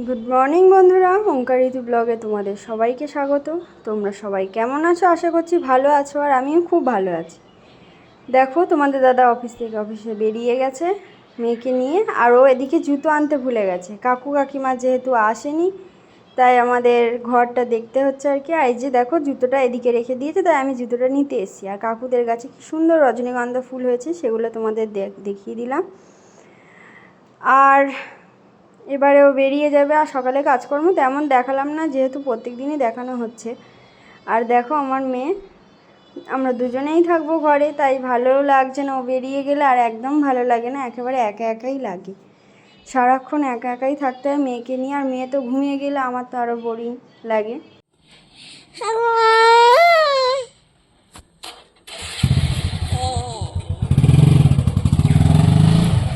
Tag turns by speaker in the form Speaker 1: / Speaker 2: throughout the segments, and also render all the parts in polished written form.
Speaker 1: Good morning বন্ধুরা, ওঙ্কার ঋতু ব্লগে তোমাদের সবাইকে স্বাগত। তোমরা সবাই কেমন আছো? আশা করছি ভালো আছো, আর আমিও খুব ভালো আছি। দেখো, তোমাদের দাদা অফিসে বেরিয়ে গেছে মেয়েকে নিয়ে, আর ও এদিকে জুতো আনতে ভুলে গেছে। কাকু কাকিমা যেহেতু আসেনি, তাই আমাদের ঘরটা দেখতে হচ্ছে আর কি। আর এই যে দেখো, জুতোটা এদিকে রেখে দিয়েছে, তাই আমি জুতোটা নিতে এসেছি। আর কাকুদের গাছে কি সুন্দর রজনীগন্ধা ফুল হয়েছে, সেগুলো তোমাদের দেখিয়ে দিলাম। আর এবারেও বেরিয়ে যাবে, আর সকালে কাজকর্ম তেমন দেখালাম না, যেহেতু প্রত্যেক দিনই দেখানো হচ্ছে। আর দেখো আমার মেয়ে, আমরা দুজনেই থাকবো ঘরে, তাই ভালোও লাগছে না। ও বেরিয়ে গেলে আর একদম ভালো লাগে না, একেবারে একা একাই লাগে। সারাক্ষণ একা একাই থাকতে হয় মেয়েকে নিয়ে, আর মেয়ে তো ঘুমিয়ে গেলে আমার তো আরও বোরিং লাগে।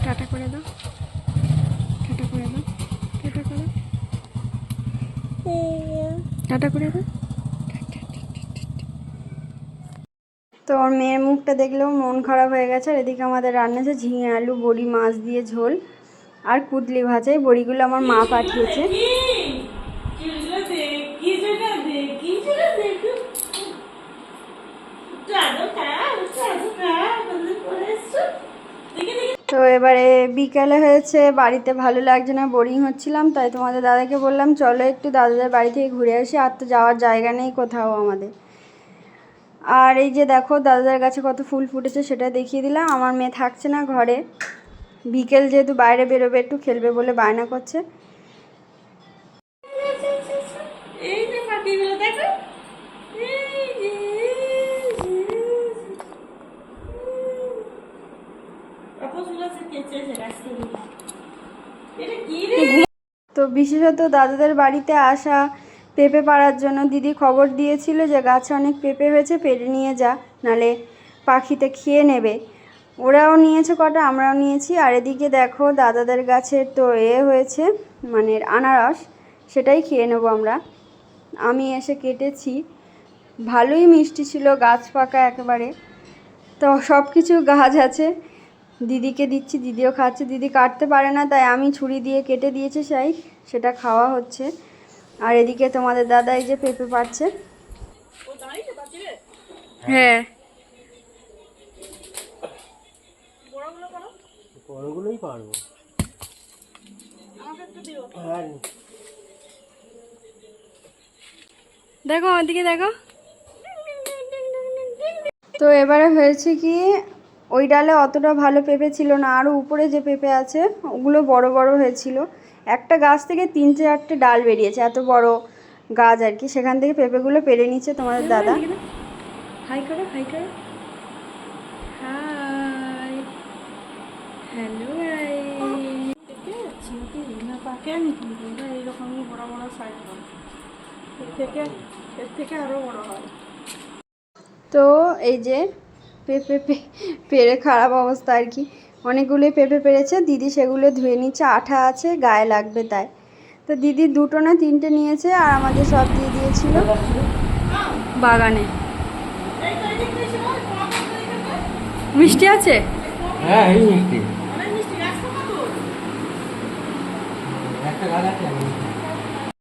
Speaker 1: টাটা করে দাও, টাটা করে দাও, টাটা করে টাটা করে দাও। তো ওর মেয়ের মুখটা দেখলেও মন খারাপ হয়ে গেছে। আর এদিকে আমাদের রান্না আছে ঝিঙে আলু বড়ি মাছ দিয়ে ঝোল আর কুদলি ভাজা। এই বড়িগুলো আমার মা পাঠিয়েছে। তো এবারে বিকালে হয়েছে, বাড়িতে ভালো লাগছে না, বোরিং হচ্ছিলাম, তাই তোমাদের দাদাকে বললাম চলো একটু দাদাদের বাড়ি থেকে ঘুরে আসি। আর তো যাওয়ার জায়গা নেই কোথাও আমাদের। আর এই যে দেখো, দাদাদের কাছে কত ফুল ফুটেছে সেটা দেখিয়ে দিলাম। আমার মেয়ে থাকছে না ঘরে, বিকেল যেহেতু বাইরে বেরোবে, একটু খেলবে বলে বায়না করছে। তো বিশেষত দাদাদের বাড়িতে আসা পেঁপে পাড়ার জন্য দিদি খবর দিয়েছিল যে গাছে অনেক পেঁপে হয়েছে, পেড়ে নিয়ে যা, নালে পাখিতে খেয়ে নেবে। ওরাও নিয়েছে কটা, আমরাও নিয়েছি। আর এদিকে দেখো, দাদাদের গাছের তো হয়েছে, মানে আনারস, সেটাই খেয়ে নেবো আমরা। আমি এসে কেটেছি, ভালোই মিষ্টি ছিল, গাছ পাকা একেবারে। তো সব কিছু গাছ আছে, দিদিকে দিচ্ছি, দিদিও খাচ্ছে। দিদি কাটতে পারে না, তাই আমি ছুরি দিয়ে কেটে দিয়েছি, সেটা খাওয়া হচ্ছে। আর এদিকে তোমাদের দাদা এই যে পেঁপে পাচ্ছে। হ্যাঁ,
Speaker 2: বড়গুলোই পারবো।
Speaker 1: দেখো আমার দিকে দেখো। তো এবারে হয়েছে কি, ওই ডালে অতটা ভালো পেঁপে ছিল না, আরও উপরে যে পেঁপে আছে ওগুলো বড় বড় হয়েছিল। একটা গাছ থেকে 3-4টে ডাল বেরিয়েছে, এত বড় গাছ আর কি। সেখান থেকে পেঁপেগুলো পেরে নিচ্ছে তোমাদের দাদা। হাই করো, হাই করো, হাই, হ্যালো
Speaker 3: এইরকমই বড় বড় সাইজ হয়, এর থেকে আরো বড় হয়।
Speaker 1: তো এই যে পেঁপে পেরে খারাপ অবস্থা আর কি। অনেকগুলোই পেঁপে পেরেছে, দিদি সেগুলো ধুয়ে নিচ্ছে, আঠা আছে গায়ে লাগবে তাই। তো দিদি 2টো না 3টে নিয়েছে, আর আমাদের সব দিয়ে দিয়েছিল বাগানে। মিষ্টি আছে?
Speaker 2: হ্যাঁ, এই মিষ্টি একটা গাছ আছে।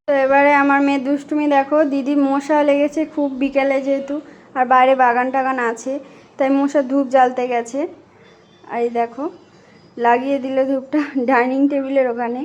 Speaker 1: তো এবারে আমার মেয়ে দুষ্টুমি দেখো, দিদি মশা লেগেছে খুব বিকেলে যেহেতু, আর বাইরে বাগান টাগান আছে, তাই মশা ধূপ জ্বালতে গেছে। আর এই দেখো, লাগিয়ে দিল ধূপটা ডাইনিং টেবিলের ওখানে।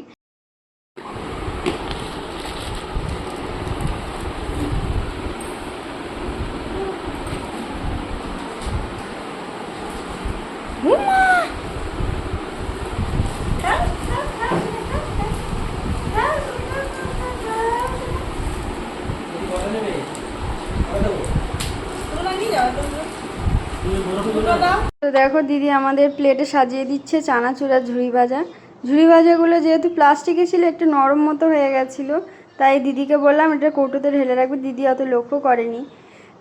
Speaker 1: তো দেখো, দিদি আমাদের প্লেটে সাজিয়ে দিচ্ছে চানাচুর আর ঝুড়ি ভাজা। ঝুড়ি ভাজাগুলো যেহেতু প্লাস্টিকে ছিল, একটু নরম মতো হয়ে গেছিলো, তাই দিদিকে বললাম এটা কৌটোতে ঢেলে রাখবে। দিদি অত লক্ষ্য করেনি।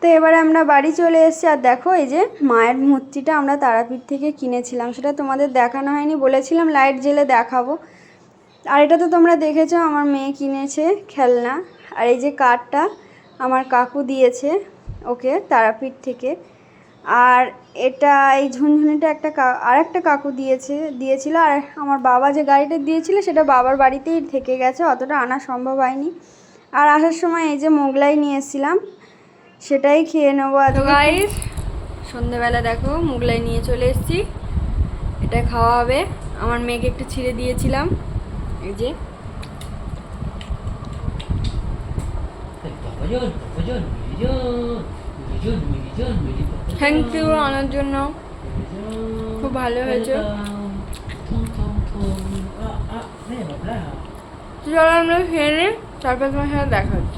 Speaker 1: তো এবারে আমরা বাড়ি চলে এসেছি। আর দেখো, এই যে মায়ের মূর্তিটা আমরা তারাপীঠ থেকে কিনেছিলাম, সেটা তোমাদের দেখানো হয়নি, বলেছিলাম লাইট জ্বেলে দেখাবো। আর এটা তো তোমরা দেখেছো, আমার মেয়ে কিনেছে খেলনা। আর এই যে কার্ডটা আমার কাকু দিয়েছে ওকে তারাপীঠ থেকে। আর এটা এই ঝুনঝুনিটা আর একটা কাকু দিয়েছিল। আর আমার বাবা যে গাড়িটা দিয়েছিল সেটা বাবার বাড়িতেই থেকে গেছে, অতটা আনা সম্ভব হয়নি। আর আসার সময় এই যে মোগলাই নিয়ে এসেছিলাম, সেটাই খেয়ে নেবো। আর গাইস সন্ধেবেলা দেখো মোগলাই নিয়ে চলে এসেছি, এটা খাওয়া হবে। আমার মেয়েকে একটু ছিঁড়ে দিয়েছিলাম, এই যে থ্যাংক ইউ আনার জন্য, খুব ভালো হয়েছে। চলো আমরা খেয়ে নিই, তারপর তোমার সাথে দেখা হচ্ছে।